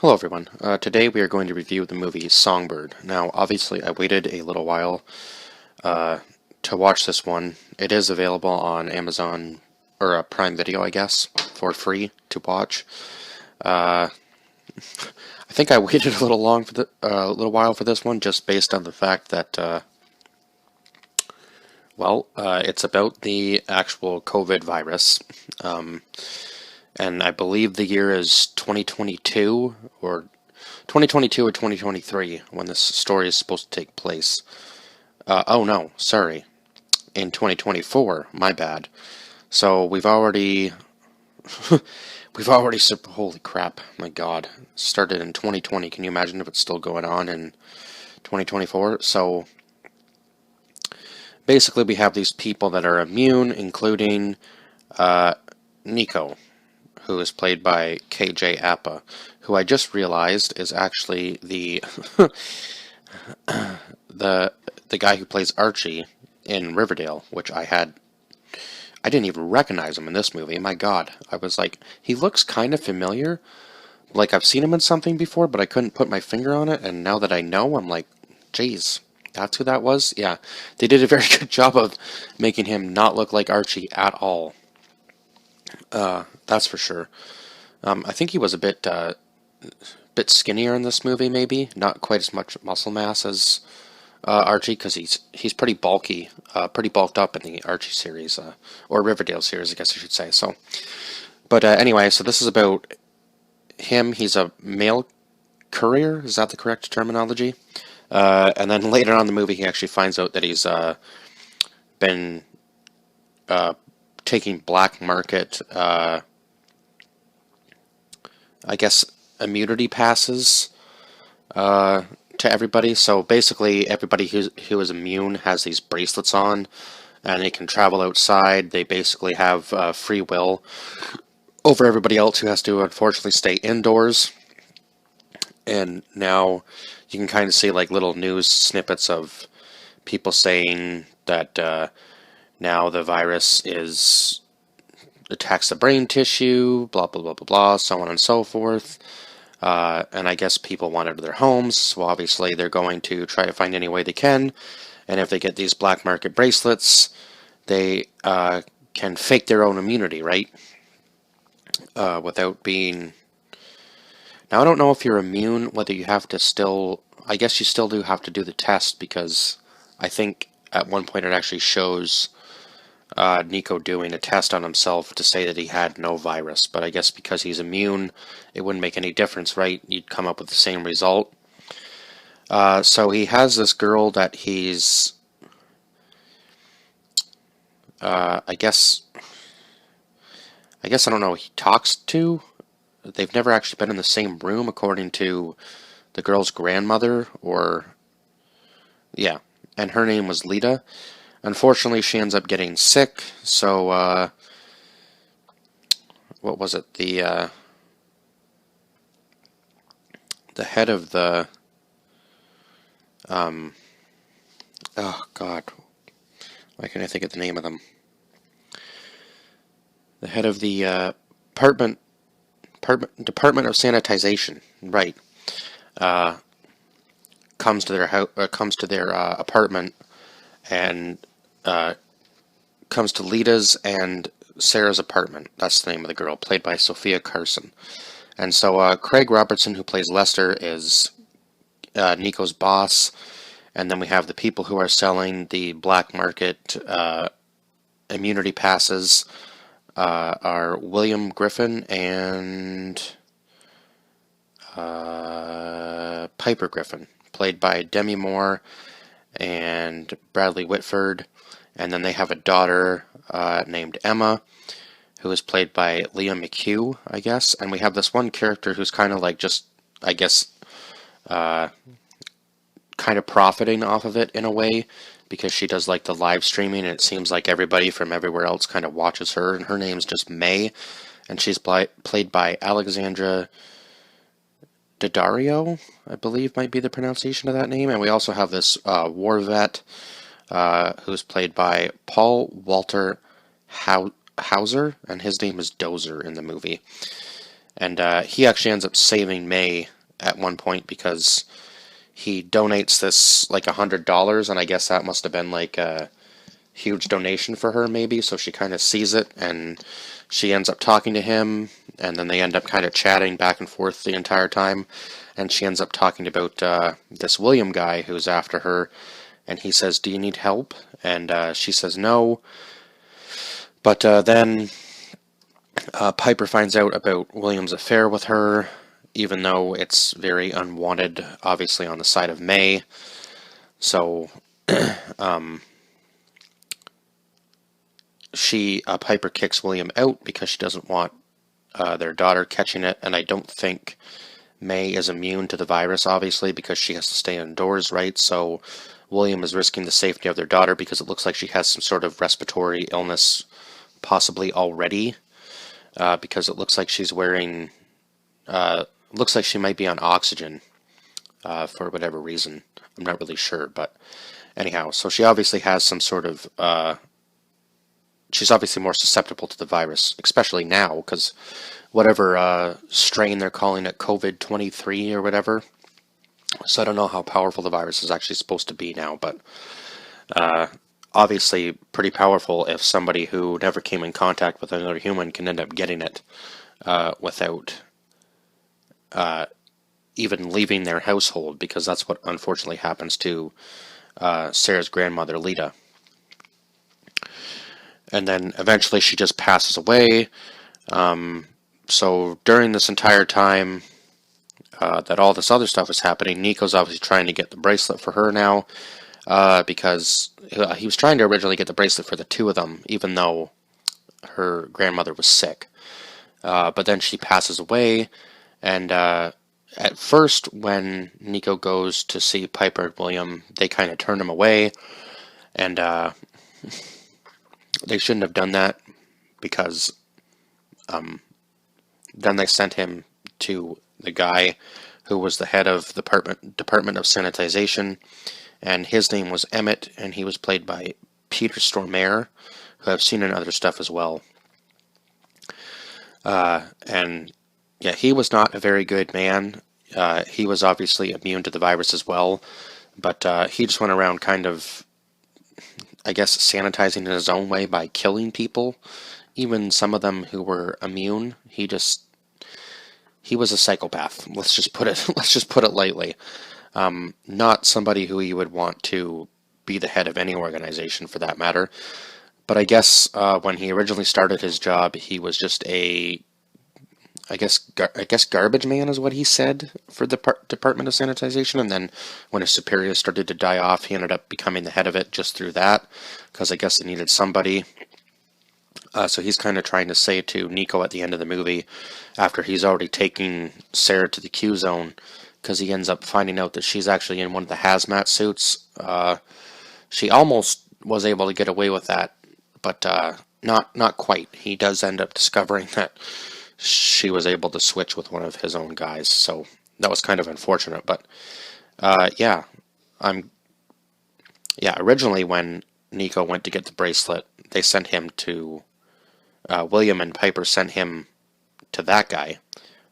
Hello everyone. Today we are going to review the movie Songbird. Now, obviously, I waited a little while to watch this one. It is available on Amazon or Prime Video, I guess, for free to watch. I think I waited a little while for this one, just based on the fact that, it's about the actual COVID virus. And I believe the year is 2022 or 2022 or 2023 when this story is supposed to take place. Oh no, sorry, in 2024. My bad. So we've already holy crap, my God, started in 2020. Can you imagine if it's still going on in 2024? So basically, we have these people that are immune, including Nico, who is played by KJ Appa, who I just realized is actually the the guy who plays Archie in Riverdale, which I didn't even recognize him in this movie. My God, I was like, he looks kind of familiar, like I've seen him in something before, but I couldn't put my finger on it, and now that I know, I'm like, geez, that's who that was? Yeah, they did a very good job of making him not look like Archie at all. That's for sure. I think he was a bit skinnier in this movie, maybe not quite as much muscle mass as Archie, because he's pretty bulky, pretty bulked up in the Archie series or Riverdale series, I guess I should say. So, but anyway, so this is about him. He's a mail courier. Is that the correct terminology? And then later on in the movie, he actually finds out that he's been taking black market, I guess, immunity passes to everybody. So basically, everybody who is immune has these bracelets on, and they can travel outside. They basically have free will over everybody else who has to unfortunately stay indoors. And now you can kind of see like little news snippets of people saying that now the virus attacks the brain tissue, blah, blah, blah, blah, blah, so on and so forth. And I guess people want out of their homes, so obviously they're going to try to find any way they can. And if they get these black market bracelets, they can fake their own immunity, right? Without being... Now, I don't know if you're immune, whether you have to still... I guess you still do have to do the test, because I think at one point it actually shows Nico doing a test on himself to say that he had no virus. But I guess because he's immune, it wouldn't make any difference, right? You'd come up with the same result. So he has this girl that he's... I guess I don't know, he talks to. They've never actually been in the same room, according to the girl's grandmother, or... Yeah, and her name was Lita. Unfortunately, she ends up getting sick, so, what was it? The head of the, oh God, why can't I think of the name of them? The head of the, Department of Sanitization, right, comes to their apartment, and comes to Lita's and Sarah's apartment. That's the name of the girl, played by Sophia Carson. And so Craig Robertson, who plays Lester, is Nico's boss. And then we have the people who are selling the black market immunity passes are William Griffin and Piper Griffin, played by Demi Moore and Bradley Whitford. And then they have a daughter named Emma, who is played by Leah McHugh, I guess. And we have this one character who's kind of like just, I guess, kind of profiting off of it in a way, because she does like the live streaming, and it seems like everybody from everywhere else kind of watches her. And her name's just May, and she's played by Alexandra Daddario, I believe might be the pronunciation of that name. And we also have this war vet who's played by Paul Walter Hauser, and his name is Dozer in the movie. And he actually ends up saving May at one point because he donates this like $100, and I guess that must have been like a huge donation for her, maybe. So she kind of sees it, and she ends up talking to him, and then they end up kind of chatting back and forth the entire time. And she ends up talking about this William guy who's after her, and he says, "Do you need help?" And she says no. But then Piper finds out about William's affair with her, even though it's very unwanted, obviously, on the side of May. So Piper kicks William out because she doesn't want their daughter catching it, and I don't think May is immune to the virus, obviously, because she has to stay indoors, right? So William is risking the safety of their daughter because it looks like she has some sort of respiratory illness possibly already, because it looks like she's wearing, looks like she might be on oxygen for whatever reason. I'm not really sure, but anyhow, so she obviously has some sort of, she's obviously more susceptible to the virus, especially now, because whatever strain they're calling it, COVID-23 or whatever. So I don't know how powerful the virus is actually supposed to be now, but obviously pretty powerful if somebody who never came in contact with another human can end up getting it without even leaving their household, because that's what unfortunately happens to Sarah's grandmother, Lita. And then eventually she just passes away. So during this entire time that all this other stuff is happening, Nico's obviously trying to get the bracelet for her now, because he was trying to originally get the bracelet for the two of them, even though her grandmother was sick. But then she passes away, and at first when Nico goes to see Piper and William, they kind of turn him away, and they shouldn't have done that, because then they sent him to the guy who was the head of the Department of Sanitization, and his name was Emmett, and he was played by Peter Stormare, who I've seen in other stuff as well. And yeah, he was not a very good man. He was obviously immune to the virus as well, but he just went around kind of, I guess, sanitizing in his own way by killing people, even some of them who were immune. He was a psychopath. Let's just put it lightly. Not somebody who you would want to be the head of any organization, for that matter. But I guess when he originally started his job, he was just I guess garbage man is what he said for the Department of Sanitization. And then when his superiors started to die off, he ended up becoming the head of it just through that, because I guess they needed somebody. So he's kind of trying to say to Nico at the end of the movie, after he's already taking Sarah to the Q zone, because he ends up finding out that she's actually in one of the hazmat suits. She almost was able to get away with that, but not quite. He does end up discovering that she was able to switch with one of his own guys, so that was kind of unfortunate. But yeah, originally when Nico went to get the bracelet, they sent him to William, and Piper sent him to that guy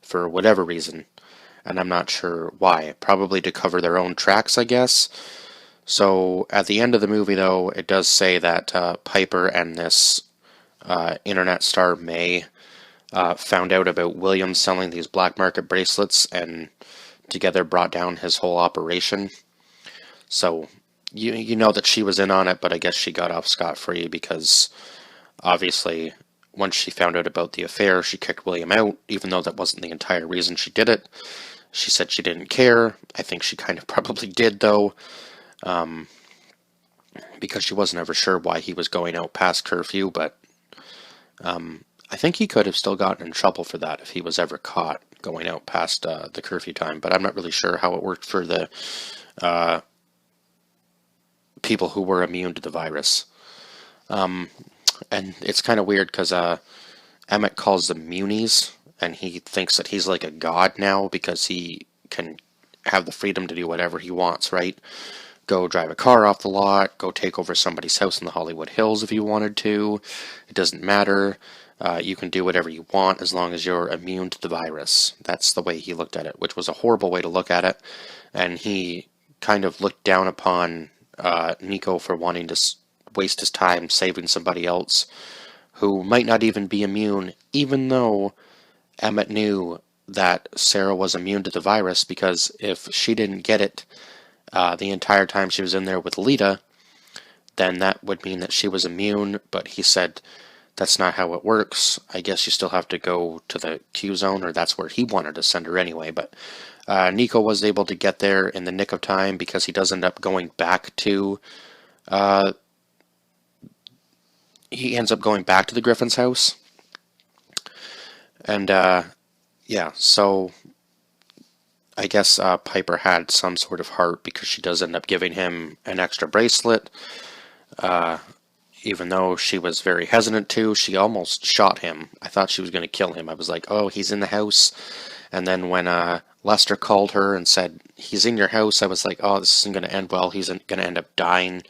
for whatever reason, and I'm not sure why. Probably to cover their own tracks, I guess. So at the end of the movie, though, it does say that Piper and this internet star May found out about William selling these black market bracelets, and together brought down his whole operation. So you know that she was in on it, but I guess she got off scot-free because obviously once she found out about the affair, she kicked William out, even though that wasn't the entire reason she did it. She said she didn't care. I think she kind of probably did, though, because she wasn't ever sure why he was going out past curfew, but I think he could have still gotten in trouble for that if he was ever caught going out past the curfew time, but I'm not really sure how it worked for the people who were immune to the virus. And it's kind of weird because Emmett calls them Munies, and he thinks that he's like a god now because he can have the freedom to do whatever he wants, right? Go drive a car off the lot, go take over somebody's house in the Hollywood Hills if he wanted to. It doesn't matter. You can do whatever you want as long as you're immune to the virus. That's the way he looked at it, which was a horrible way to look at it. And he kind of looked down upon Nico for wanting to waste his time saving somebody else who might not even be immune, even though Emmett knew that Sarah was immune to the virus, because if she didn't get it the entire time she was in there with Lita, then that would mean that she was immune. But he said, that's not how it works. I guess you still have to go to the Q zone, or that's where he wanted to send her anyway. But Nico was able to get there in the nick of time, because he does end up going back to he ends up going back to the Griffin's house. And yeah, so I guess Piper had some sort of heart, because she does end up giving him an extra bracelet. Even though she was very hesitant to, she almost shot him. I thought she was going to kill him. I was like, oh, he's in the house. And then when Lester called her and said, he's in your house, I was like, oh, this isn't going to end well. He's going to end up dying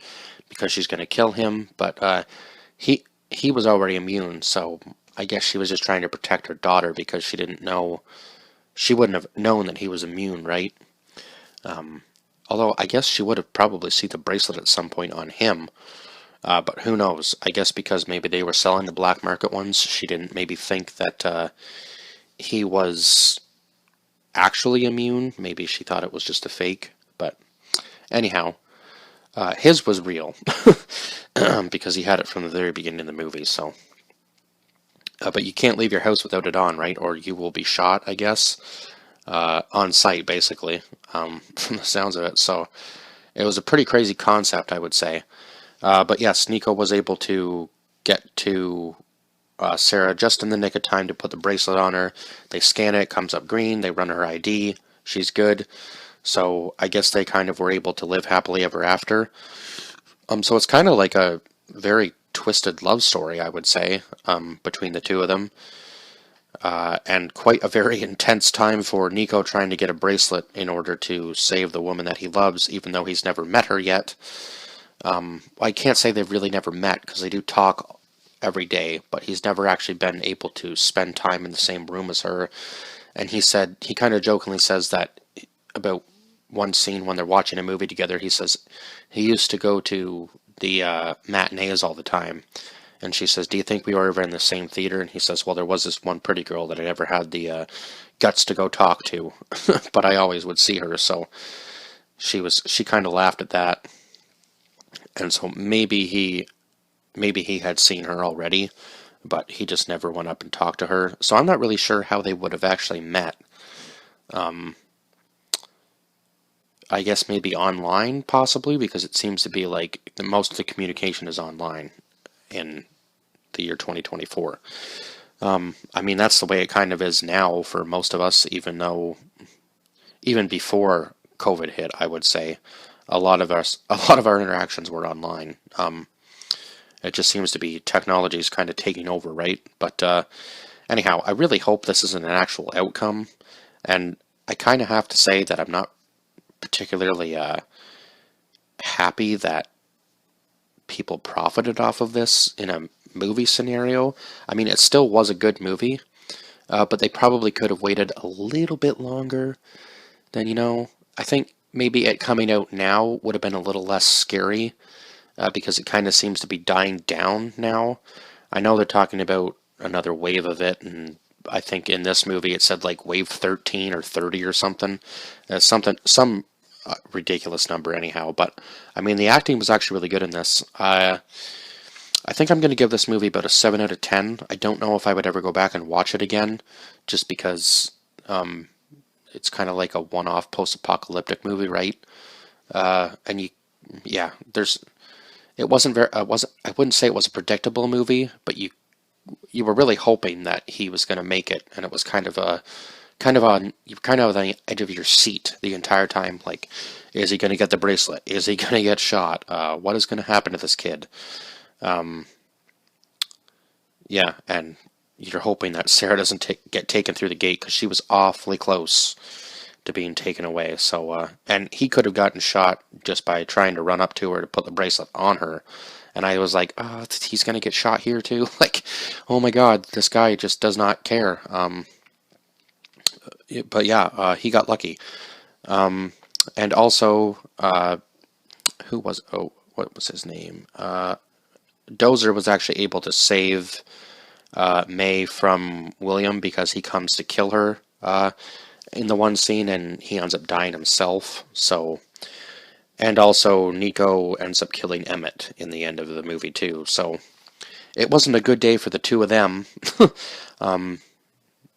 because she's going to kill him. But he was already immune, so I guess she was just trying to protect her daughter, because she didn't know, she wouldn't have known that he was immune, right? Although I guess she would have probably seen the bracelet at some point on him. But who knows? I guess because maybe they were selling the black market ones, she didn't maybe think that he was actually immune. Maybe she thought it was just a fake. But anyhow, his was real, because he had it from the very beginning of the movie. So, but you can't leave your house without it on, right? Or you will be shot, I guess, on sight, basically, from the sounds of it. So it was a pretty crazy concept, I would say. But yes, Nico was able to get to Sarah just in the nick of time to put the bracelet on her. They scan it, it comes up green, they run her ID, she's good. So I guess they kind of were able to live happily ever after. So it's kind of like a very twisted love story, I would say, between the two of them. And quite a very intense time for Nico trying to get a bracelet in order to save the woman that he loves, even though he's never met her yet. I can't say they've really never met, because they do talk every day, but he's never actually been able to spend time in the same room as her. And he said, he kind of jokingly says that about one scene when they're watching a movie together, he says he used to go to the matinees all the time. And she says, do you think we were ever in the same theater? And he says, well, there was this one pretty girl that I never had the guts to go talk to, but I always would see her. So she kind of laughed at that. And so maybe he had seen her already, but he just never went up and talked to her. So I'm not really sure how they would have actually met. I guess maybe online, possibly, because it seems to be like most of the communication is online in the year 2024. I mean, that's the way it kind of is now for most of us, even before COVID hit, I would say. A lot of our interactions were online. It just seems to be technology's kind of taking over, right? But anyhow, I really hope this isn't an actual outcome, and I kind of have to say that I'm not particularly happy that people profited off of this in a movie scenario. I mean, it still was a good movie, but they probably could have waited a little bit longer. Then, I think maybe it coming out now would have been a little less scary, because it kind of seems to be dying down now. I know they're talking about another wave of it, and I think in this movie it said like wave 13 or 30 or something. Some ridiculous number anyhow. But I mean, the acting was actually really good in this. I think I'm going to give this movie about a 7 out of 10. I don't know if I would ever go back and watch it again, just because it's kind of like a one-off post-apocalyptic movie, right? And it wasn't very. I wouldn't say it was a predictable movie, but you were really hoping that he was going to make it, and it was kind of on the edge of your seat the entire time. Like, is he going to get the bracelet? Is he going to get shot? What is going to happen to this kid? Yeah, and you're hoping that Sarah doesn't get taken through the gate, because she was awfully close to being taken away. So, and he could have gotten shot just by trying to run up to her to put the bracelet on her, and I was like, oh, he's gonna get shot here too. Like, oh my God, this guy just does not care. But yeah, he got lucky. And also, who was? Oh, what was his name? Dozer was actually able to save May from William because he comes to kill her in the one scene, and he ends up dying himself. So, and also Nico ends up killing Emmett in the end of the movie too. So it wasn't a good day for the two of them.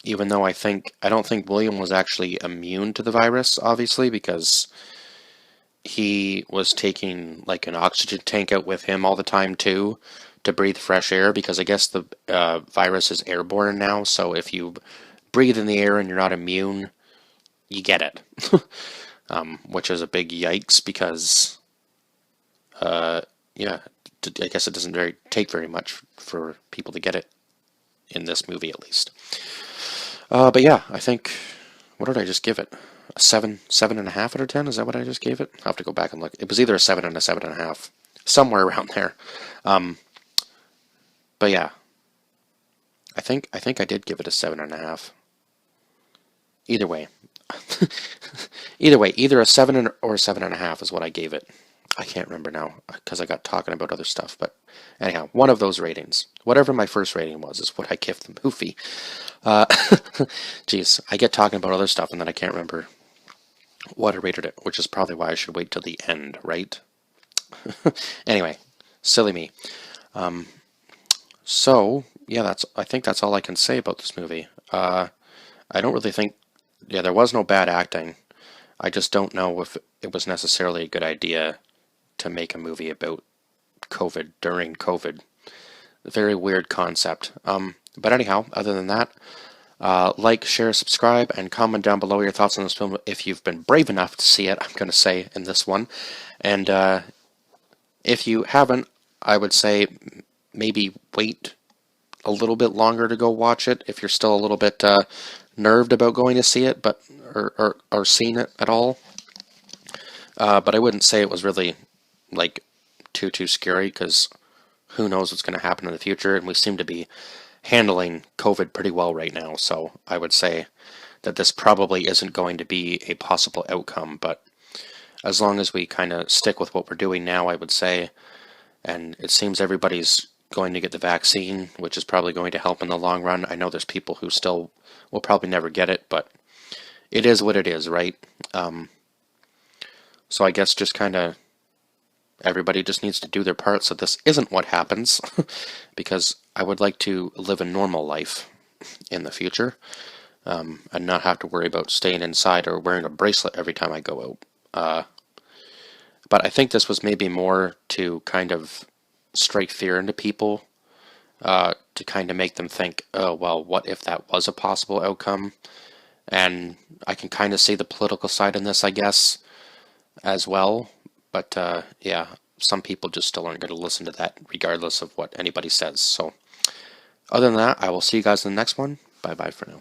Even though I don't think William was actually immune to the virus, obviously, because he was taking like an oxygen tank out with him all the time too to breathe fresh air, because I guess the virus is airborne now, so if you breathe in the air and you're not immune, you get it. Which is a big yikes, because yeah, I guess it doesn't take very much for people to get it in this movie, at least. But yeah, I think, what did I just give it? A 7.5 out of 10? Is that what I just gave it? I'll have to go back and look. It was either a 7 and a 7.5, somewhere around there. But yeah, I think I did give it a 7.5. Either way, either a 7 or a 7.5 is what I gave it. I can't remember now because I got talking about other stuff. But anyhow, one of those ratings, whatever my first rating was, is what I give the movie. Geez, I get talking about other stuff and then I can't remember what I rated it, which is probably why I should wait till the end, right? Anyway, silly me. So yeah, I think that's all I can say about this movie. I don't really think, yeah, there was no bad acting. I just don't know if it was necessarily a good idea to make a movie about COVID during COVID. A very weird concept. But anyhow, other than that, like, share, subscribe, and comment down below your thoughts on this film if you've been brave enough to see it, I'm going to say, in this one. And if you haven't, I would say maybe wait a little bit longer to go watch it if you're still a little bit nerved about going to see it, but or seeing it at all. But I wouldn't say it was really like too scary, because who knows what's going to happen in the future, and we seem to be handling COVID pretty well right now, so I would say that this probably isn't going to be a possible outcome, but as long as we kind of stick with what we're doing now, I would say, and it seems everybody's going to get the vaccine, which is probably going to help in the long run. I know there's people who still will probably never get it, but it is what it is, right? So I guess just kind of everybody just needs to do their part so this isn't what happens, because I would like to live a normal life in the future, and not have to worry about staying inside or wearing a bracelet every time I go out. But I think this was maybe more to kind of strike fear into people, to kind of make them think, oh, well, what if that was a possible outcome? And I can kind of see the political side in this, I guess, as well. But yeah, some people just still aren't going to listen to that regardless of what anybody says. So other than that, I will see you guys in the next one. Bye-bye for now.